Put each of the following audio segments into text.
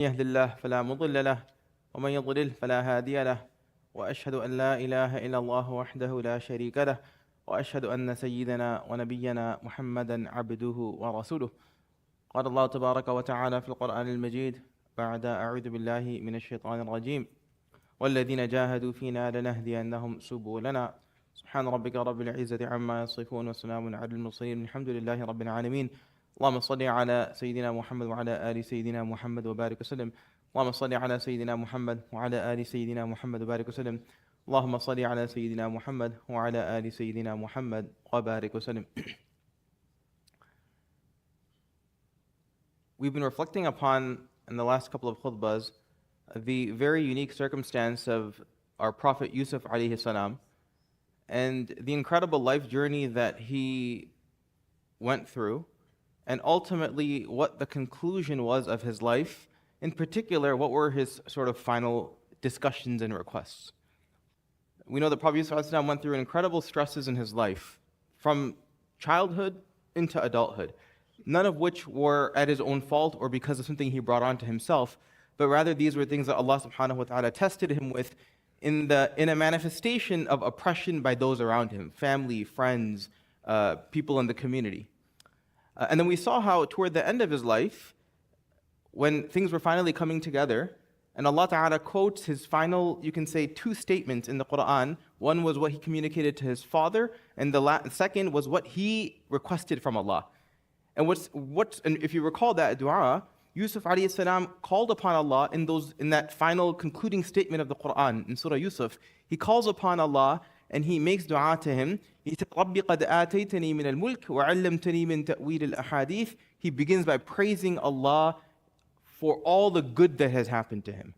يهد الله فلا مضل له ومن يضلل فلا هادي له وأشهد أن لا إله إلا الله وحده لا شريك له وأشهد أن سيدنا ونبينا محمدا عبده ورسوله. قال الله تبارك وتعالى في القرآن المجيد بعد أعوذ بالله من الشيطان الرجيم والذين جاهدوا فينا لنهدينهم سبلنا سبحان ربك رب العزة عما يصفون وسلام على المرسلين الحمد لله رب العالمين. اللهم صل على سيدنا محمد وعلى آل سيدنا محمد وبارك وسلم. اللهم صل على سيدنا محمد وعلى آل سيدنا محمد وبارك وسلم. اللهم صل على سيدنا محمد وعلى آل سيدنا محمد وبارك وسلم. We've been reflecting upon, in the last couple of khutbahs, the very unique circumstance of our Prophet Yusuf alayhi salam and the incredible life journey that he went through, and ultimately what the conclusion was of his life. In particular, what were his sort of final discussions and requests. We know that Prophet Yusuf alayhi salam went through incredible stresses in his life, from childhood into adulthood, none of which were at his own fault or because of something he brought on to himself, but rather these were things that Allah subhanahu wa ta'ala tested him with in a manifestation of oppression by those around him, family, friends, people in the community. And then we saw how toward the end of his life, when things were finally coming together, and Allah Ta'ala quotes his final, you can say, two statements in the Quran. One was what he communicated to his father, and the second was what he requested from Allah. And and if you recall that dua, Yusuf alayhi salam called upon Allah in that final concluding statement of the Quran in Surah Yusuf. He calls upon Allah and he makes dua to him. He said, "Rabbi qad ataytani min al-mulk wa 'allamtani min ta'wil al-ahadith." He begins by praising Allah for all the good that has happened to him.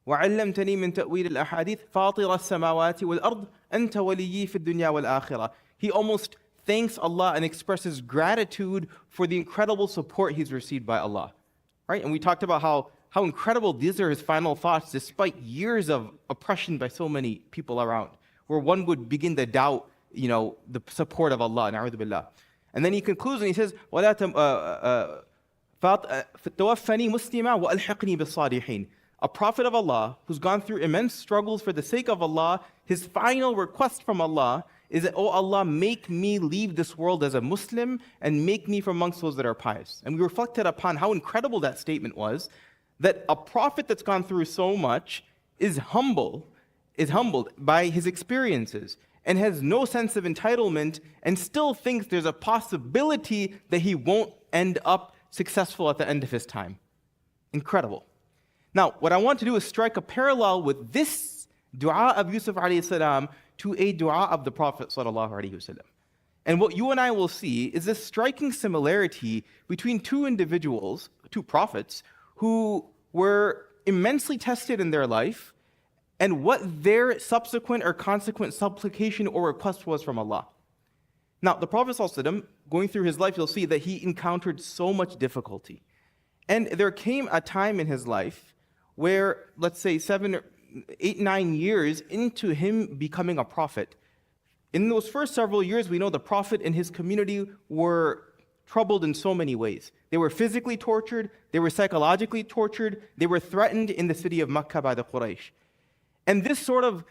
وَعَلَّمْتَنِي مِن تَأْوِيلِ الْأَحَادِيثِ فَاطِرَ السَّمَاوَاتِ وَالْأَرْضِ أَنْتَ وَلِيِّي فِي الدُّنْيَا وَالْآخِرَةِ. He almost thanks Allah and expresses gratitude for the incredible support he's received by Allah. Right? And we talked about how incredible these are his final thoughts despite years of oppression by so many people around, where one would begin to doubt, the support of Allah. Na'udhu billah. And then he concludes and he says, فَتَوَفَّنِي مُسْلِمًا وَأَلْحِقْنِي بِالصَّالِحِينَ. A prophet of Allah who's gone through immense struggles for the sake of Allah, his final request from Allah is that, oh Allah, make me leave this world as a Muslim and make me from amongst those that are pious. And we reflected upon how incredible that statement was, that a prophet that's gone through so much is humbled by his experiences and has no sense of entitlement and still thinks there's a possibility that he won't end up successful at the end of his time. Incredible. Now, what I want to do is strike a parallel with this dua of Yusuf alayhi salam to a dua of the Prophet sallallahu alaihi wasallam. And what you and I will see is this striking similarity between two individuals, two prophets, who were immensely tested in their life and what their subsequent or consequent supplication or request was from Allah. Now, the Prophet sallallahu alaihi wasallam, going through his life, you'll see that he encountered so much difficulty. And there came a time in his life where, let's say 7, 8, 9 years into him becoming a prophet, in those first several years, we know the prophet and his community were troubled in so many ways. They were physically tortured, they were psychologically tortured, they were threatened in the city of Makkah by the Quraysh. And this sort of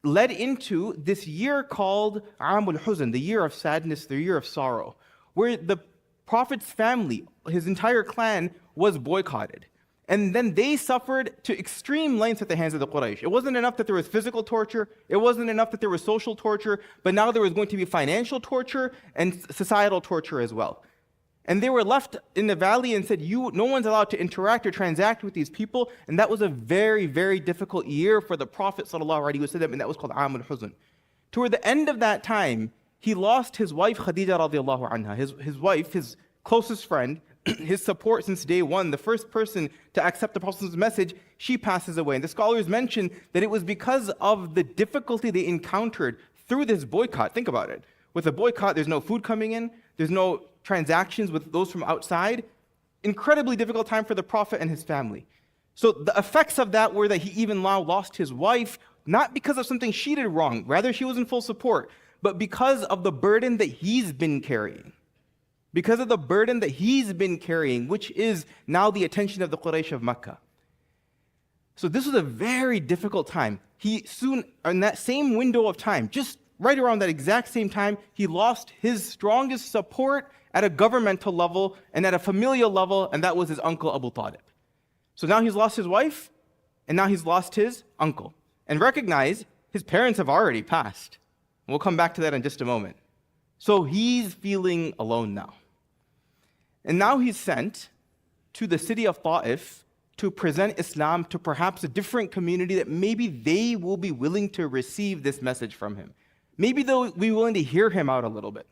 led into this year called Amul Huzn, the year of sadness, the year of sorrow, where the Prophet's family, his entire clan, was boycotted. And then they suffered to extreme lengths at the hands of the Quraysh. It wasn't enough that there was physical torture, it wasn't enough that there was social torture, but now there was going to be financial torture and societal torture as well. And they were left in the valley and said, no one's allowed to interact or transact with these people. And that was a very, very difficult year for the Prophet ﷺ, and that was called Amul Huzn. Toward the end of that time, he lost his wife Khadija radiallahu anha, his wife, his closest friend, his support since day one, the first person to accept the Prophet's message, she passes away. And the scholars mention that it was because of the difficulty they encountered through this boycott. Think about it. With a boycott, there's no food coming in, there's no transactions with those from outside. Incredibly difficult time for the Prophet and his family. So the effects of that were that he even now lost his wife, not because of something she did wrong, rather she was in full support, but because of the burden that he's been carrying. Because of the burden that he's been carrying, which is now the attention of the Quraysh of Makkah. So this was a very difficult time. He soon, in that same window of time, just right around that exact same time, he lost his strongest support at a governmental level and at a familial level, and that was his uncle Abu Talib. So now he's lost his wife, and now he's lost his uncle. And recognize, his parents have already passed. We'll come back to that in just a moment. So he's feeling alone now. And now he's sent to the city of Ta'if to present Islam to perhaps a different community that maybe they will be willing to receive this message from him. Maybe they'll be willing to hear him out a little bit.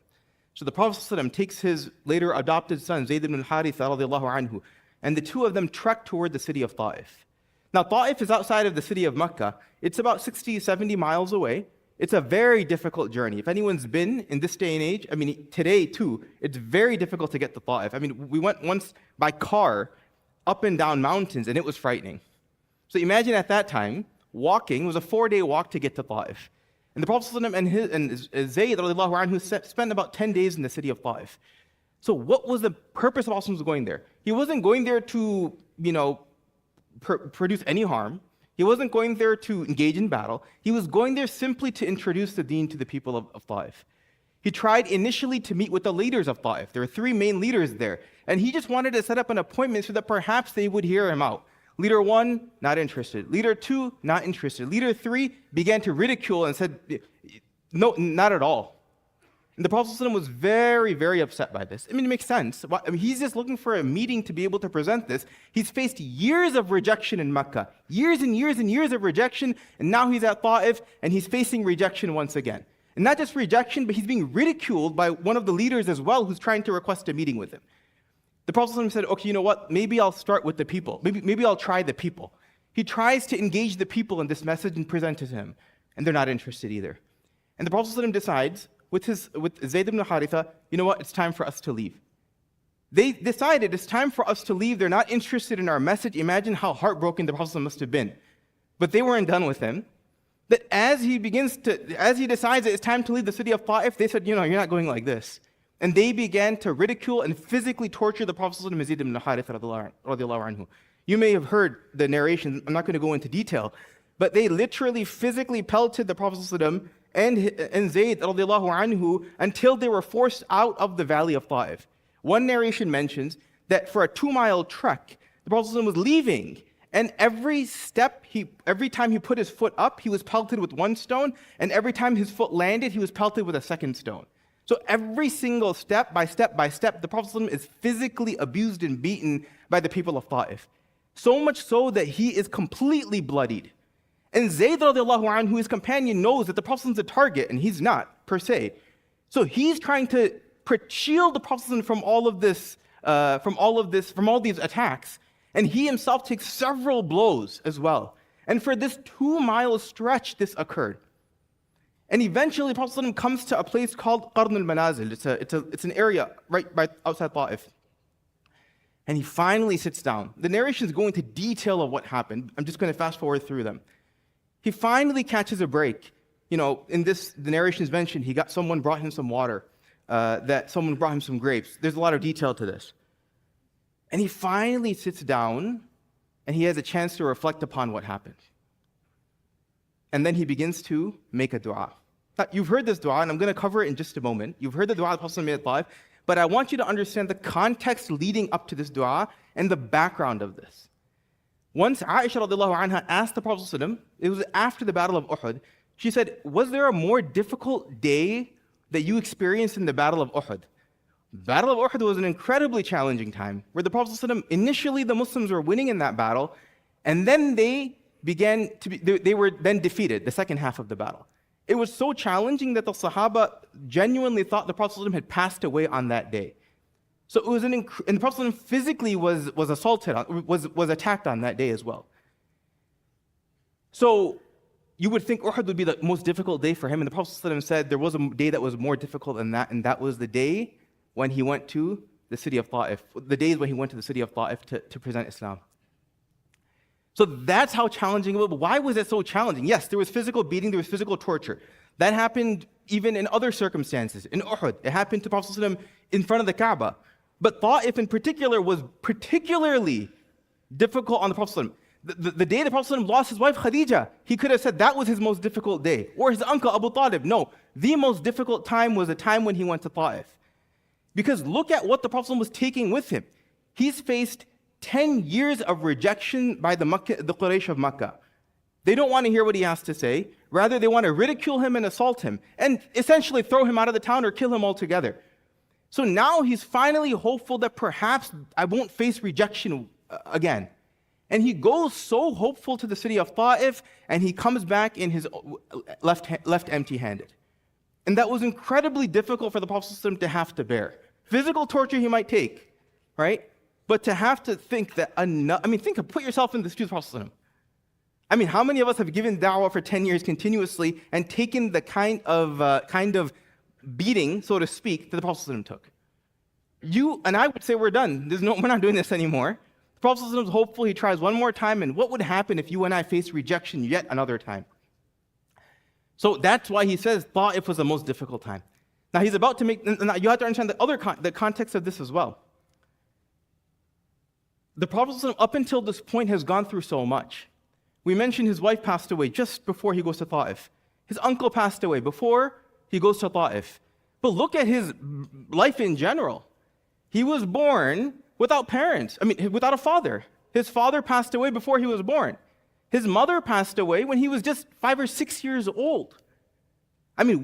So the Prophet ﷺ takes his later adopted son, Zayd ibn al-Haritha radiallahu anhu, and the two of them trek toward the city of Ta'if. Now, Ta'if is outside of the city of Mecca. It's about 60, 70 miles away. It's a very difficult journey. If anyone's been in this day and age, I mean, today too, it's very difficult to get to Ta'if. I mean, we went once by car up and down mountains, and it was frightening. So imagine at that time, walking was a 4-day walk to get to Ta'if. And the Prophet ﷺ and Zayd radiallahu anhu spent about 10 days in the city of Ta'if. So what was the purpose of Prophet going there? He wasn't going there to, produce any harm. He wasn't going there to engage in battle. He was going there simply to introduce the deen to the people of Ta'if. He tried initially to meet with the leaders of Ta'if. There were 3 main leaders there. And he just wanted to set up an appointment so that perhaps they would hear him out. Leader 1, not interested. Leader 2, not interested. Leader 3 began to ridicule and said, no, not at all. And the Prophet ﷺ was very, very upset by this. I mean, it makes sense. He's just looking for a meeting to be able to present this. He's faced years of rejection in Mecca, years and years and years of rejection, and now he's at Ta'if, and he's facing rejection once again. And not just rejection, but he's being ridiculed by one of the leaders as well, who's trying to request a meeting with him. The Prophet ﷺ said, okay, you know what? Maybe I'll start with the people. Maybe I'll try the people. He tries to engage the people in this message and present it to him, and they're not interested either. And the Prophet ﷺ decides, with Zayd ibn Haritha, you know what? It's time for us to leave. They decided it's time for us to leave. They're not interested in our message. Imagine how heartbroken the Prophet ﷺ must have been. But they weren't done with him. That as he decides that it's time to leave the city of Ta'if, they said, you're not going like this. And they began to ridicule and physically torture the Prophet ﷺ and Zayd ibn Haritha radiallahu anhu. You may have heard the narration. I'm not going to go into detail. But they literally physically pelted the Prophet ﷺ and Zayd radiallahu anhu until they were forced out of the valley of Ta'if. One narration mentions that for a 2-mile trek, the Prophet ﷺ was leaving, and every time he put his foot up, he was pelted with 1 stone, and every time his foot landed, he was pelted with a 2nd stone. So every single step by step, the Prophet ﷺ is physically abused and beaten by the people of Ta'if. So much so that he is completely bloodied. And Zayd radiallahu anhu, his companion, knows that the Prophet is a target, and he's not, per se. So he's trying to shield the Prophet from all these attacks. And he himself takes several blows as well. And for this 2-mile stretch, this occurred. And eventually, the Prophet comes to a place called Qarn al-Manazil. It's an area right outside Ta'if. And he finally sits down. The narrations go into detail of what happened. I'm just going to fast forward through them. He finally catches a break. The narrations mentioned someone brought him some water, that someone brought him some grapes. There's a lot of detail to this. And he finally sits down, and he has a chance to reflect upon what happened. And then he begins to make a dua. Now, you've heard this dua, and I'm going to cover it in just a moment. You've heard the dua the Prophet made at Ta'if, but I want you to understand the context leading up to this dua and the background of this. Once Aisha radiallahu anha asked the Prophet, it was after the Battle of Uhud, she said, was there a more difficult day that you experienced in the Battle of Uhud? The Battle of Uhud was an incredibly challenging time, where the Prophet initially the Muslims were winning in that battle, and then they were then defeated, the second half of the battle. It was so challenging that the Sahaba genuinely thought the Prophet had passed away on that day. So it was and the Prophet physically was assaulted, was attacked on that day as well. So you would think Uhud would be the most difficult day for him, and the Prophet said there was a day that was more difficult than that, and that was the day when he went to the city of Ta'if, the days when he went to the city of Ta'if to present Islam. So that's how challenging it was. But why was it so challenging? Yes, there was physical beating, there was physical torture. That happened even in other circumstances. In Uhud, it happened to Prophet ﷺ in front of the Kaaba. But Ta'if in particular was particularly difficult on the Prophet ﷺ. The day the Prophet ﷺ lost his wife Khadija, he could have said that was his most difficult day. Or his uncle Abu Talib. No, the most difficult time was the time when he went to Ta'if. Because look at what the Prophet ﷺ was taking with him. He's faced 10 years of rejection by the Quraysh of Makkah. They don't want to hear what he has to say. Rather, they want to ridicule him and assault him and essentially throw him out of the town or kill him altogether. So now he's finally hopeful that perhaps I won't face rejection again. And he goes so hopeful to the city of Ta'if, and he comes back in his left empty-handed. And that was incredibly difficult for the Prophet ﷺ to have to bear. Physical torture he might take, right? But to have to think that put yourself in the shoes of the Prophet ﷺ. How many of us have given da'wah for 10 years continuously and taken the kind of beating, so to speak, that the Prophet ﷺ took? You and I would say we're done. We're not doing this anymore. The Prophet ﷺ is hopeful. He tries one more time, and what would happen if you and I faced rejection yet another time? So that's why he says Ta'if was the most difficult time. Now he's about to make. Now you have to understand the context of this as well. The Prophet ﷺ, up until this point, has gone through so much. We mentioned his wife passed away just before he goes to Ta'if. His uncle passed away before he goes to Ta'if. But look at his life in general. He was born without parents, without a father. His father passed away before he was born. His mother passed away when he was just 5 or 6 years old. In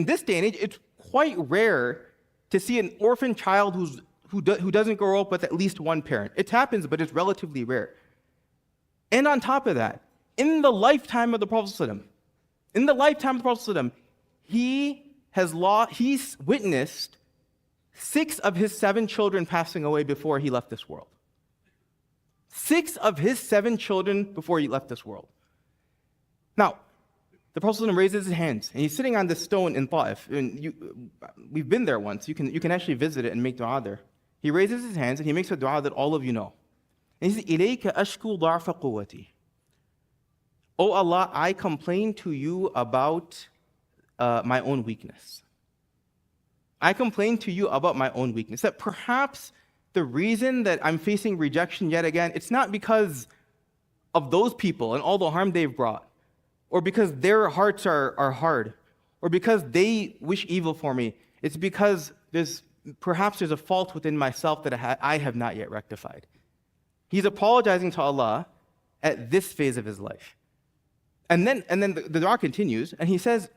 this day and age, it's quite rare to see an orphan child who doesn't grow up with at least one parent. It happens, but it's relatively rare. And on top of that, in the lifetime of the Prophet ﷺ, he's witnessed 6 of his 7 children passing away before he left this world. 6 of his 7 children before he left this world. Now, the Prophet ﷺ raises his hands, and he's sitting on this stone in Ta'if. And we've been there once. You can actually visit it and make dua there. He raises his hands, and he makes a dua that all of you know. And he says, إِلَيْكَ أَشْكُو ضَعْفَ قُوَّتِي. Oh Allah, I complain to you about my own weakness. I complain to you about my own weakness. That perhaps the reason that I'm facing rejection yet again, it's not because of those people and all the harm they've brought, or because their hearts are hard, or because they wish evil for me. It's because perhaps there's a fault within myself that I have not yet rectified. He's apologizing to Allah at this phase of his life. And then the dua continues, and he says,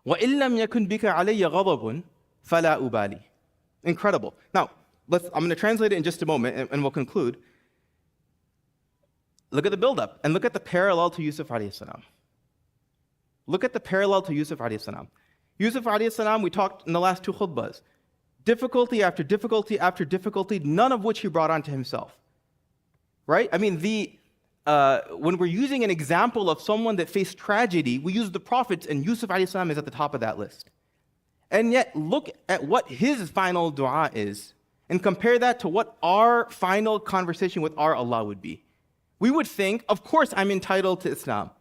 وَإِن لَمْ يَكُنْ بِكَ عَلَيَّ غَضَبٌ فَلَا أُبَالِي. Incredible. Now, I'm going to translate it in just a moment, and we'll conclude. Look at the build-up, and look at the parallel to Yusuf alayhi salam. Look at the parallel to Yusuf alayhi salam. Yusuf alayhi salam, we talked in the last 2 khutbahs. Difficulty after difficulty after difficulty, none of which he brought onto himself. Right? When we're using an example of someone that faced tragedy, we use the prophets, and Yusuf alayhi salam is at the top of that list. And yet, look at what his final dua is, and compare that to what our final conversation with our Allah would be. We would think, of course, I'm entitled to Islam.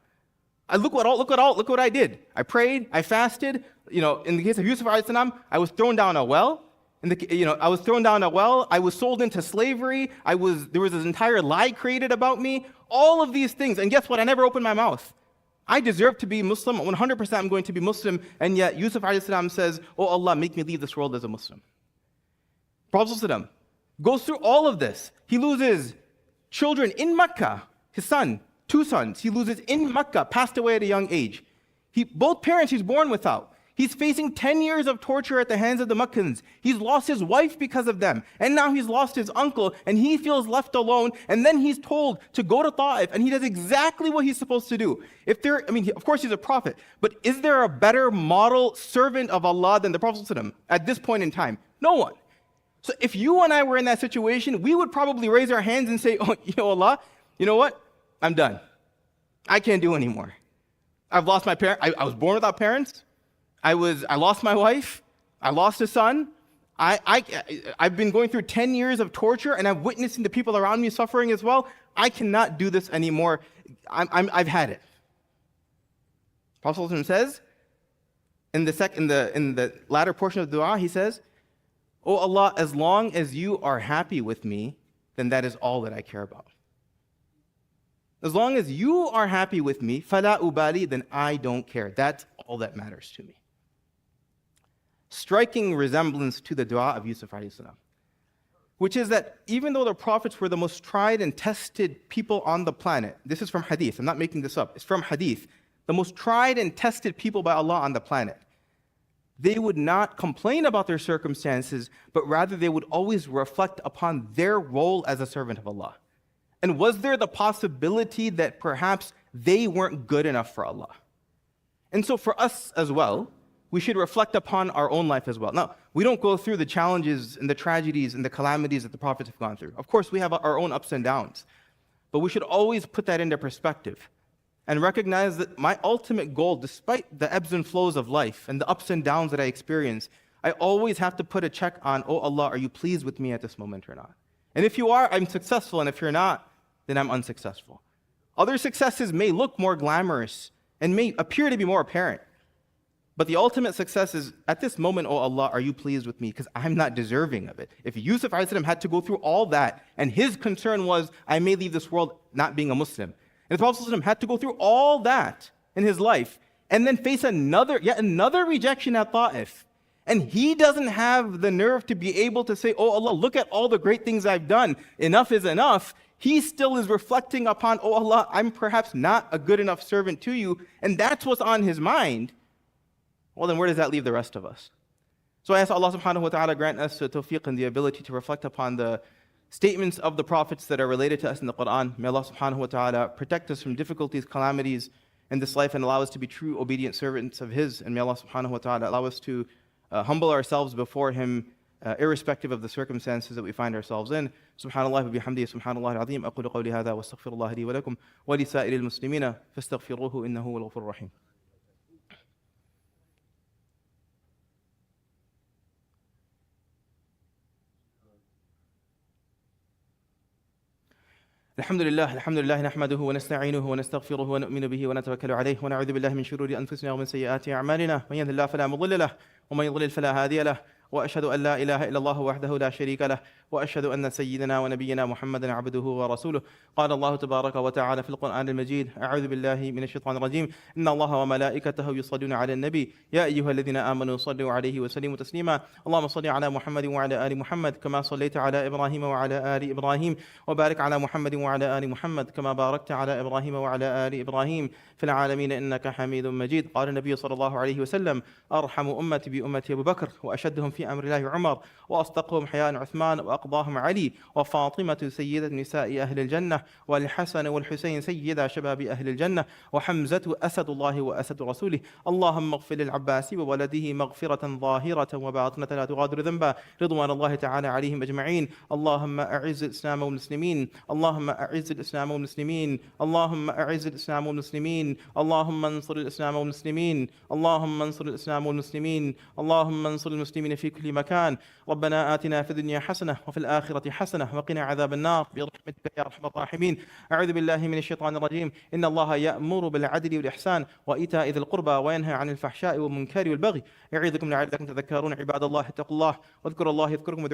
Look what I did. I prayed, I fasted. In the case of Yusuf alayhi salam, I was thrown down a well. I was thrown down a well. I was sold into slavery. There was this entire lie created about me. All of these things. And guess what? I never opened my mouth. I deserve to be Muslim. 100% I'm going to be Muslim. And yet Yusuf alayhi salam says, oh Allah, make me leave this world as a Muslim. Prophet goes through all of this. He loses children in Makkah. His son, 2 sons. He loses in Makkah, passed away at a young age. Both parents he's born without. He's facing 10 years of torture at the hands of the Makkans. He's lost his wife because of them. And now he's lost his uncle, and he feels left alone. And then he's told to go to Ta'if, and he does exactly what he's supposed to do. Of course he's a prophet, but is there a better model servant of Allah than the Prophet ﷺ at this point in time? No one. So if you and I were in that situation, we would probably raise our hands and say, oh, Allah, you know what? I'm done. I can't do anymore. I've lost my parents. I was born without parents. I lost my wife. I lost a son. I've been going through 10 years of torture, and I'm witnessing the people around me suffering as well. I cannot do this anymore. I've had it. Prophet says in the latter portion of the dua, he says, "Oh Allah, as long as you are happy with me, then that is all that I care about." As long as you are happy with me, فَلَا أُبَالِي, then I don't care. That's all that matters to me. Striking resemblance to the dua of Yusuf alayhi salam, which is that even though the prophets were the most tried and tested people on the planet, this is from hadith, I'm not making this up, it's from hadith, the most tried and tested people by Allah on the planet, they would not complain about their circumstances, but rather they would always reflect upon their role as a servant of Allah. And was there the possibility that perhaps they weren't good enough for Allah? And so for us as well, we should reflect upon our own life as well. Now, we don't go through the challenges and the tragedies and the calamities that the prophets have gone through. Of course, we have our own ups and downs. But we should always put that into perspective and recognize that my ultimate goal, despite the ebbs and flows of life and the ups and downs that I experience, I always have to put a check on, oh Allah, are you pleased with me at this moment or not? And if you are, I'm successful. And if you're not, then I'm unsuccessful. Other successes may look more glamorous and may appear to be more apparent. But the ultimate success is, at this moment, oh Allah, are you pleased with me? Because I'm not deserving of it. If Yusuf ﷺ had to go through all that, and his concern was, I may leave this world not being a Muslim. And the Prophet ﷺ had to go through all that in his life, and then face yet another rejection at Ta'if. And he doesn't have the nerve to be able to say, oh Allah, look at all the great things I've done. Enough is enough. He still is reflecting upon, oh Allah, I'm perhaps not a good enough servant to you. And that's what's on his mind. Well, then where does that leave the rest of us? So I ask Allah subhanahu wa ta'ala grant us the tawfiq and the ability to reflect upon the statements of the prophets that are related to us in the Quran. May Allah subhanahu wa ta'ala protect us from difficulties, calamities in this life and allow us to be true obedient servants of His. And may Allah subhanahu wa ta'ala allow us to humble ourselves before Him irrespective of the circumstances that we find ourselves in. Subhanallah wa bihamdihi, subhanallah al-azim. أقول قولي هذا واستغفر الله لي ولكم ولسائر المسلمين فاستغفروه إنه هو الغفور الرحيم. الحمد لله نحمده ونستعينه ونستغفره ونؤمن به ونتوكل عليه ونعوذ بالله من شرور أنفسنا ومن سيئات أعمالنا من يهده الله فلا مضل له ومن يضلل فلا هادي له وأشهد أن لا إله إلا الله وحده لا شريك له وأشهد أن سيدنا ونبينا محمدا عبده ورسوله. قال الله تبارك وتعالى في القرآن المجيد أعوذ بالله من الشيطان الرجيم إن الله وملائكته يصلون على النبي يا أيها الذين آمنوا صلوا عليه وسلموا تسليما. اللهم صل على محمد وعلى آل محمد كما صليت على إبراهيم وعلى آل إبراهيم وبارك على محمد وعلى آل محمد كما باركت على إبراهيم وعلى آل إبراهيم في العالمين إنك حميد مجيد. قال النبي صلى الله عليه وسلم أرحم أمتي بأمتي أبو بكر وأشدهم في أمر الله عمر وأصدقهم حياء عثمان وأقضاهم علي وفاطمة سيدة نساء أهل الجنة والحسن والحسين سيدا شباب أهل الجنة وحمزة أسد الله وأسد رسوله. اللهم اغفر للعباس وولده مغفرة ظاهرة وباطنة لا تغادر ذنبا رضوان الله تعالى عليهم أجمعين. اللهم أعز الإسلام والمسلمين اللهم أعز الإسلام والمسلمين اللهم أعز الإسلام والمسلمين اللهم انصر الإسلام والمسلمين اللهم انصر الإسلام والمسلمين اللهم انصر المسلمين في كل مكان. ربنا آتنا في الدنيا حسنة وفي الآخرة حسنة وقنا عذاب النار برحمتك يا أرحم الراحمين. أعوذ بالله من الشيطان الرجيم إن الله يأمر بالعدل والإحسان وإيتاء ذي القربى وينهى عن الفحشاء والمنكر والبغي يعظكم لعلكم تذكرون. عباد الله اتقوا الله واذكروا الله يذكركم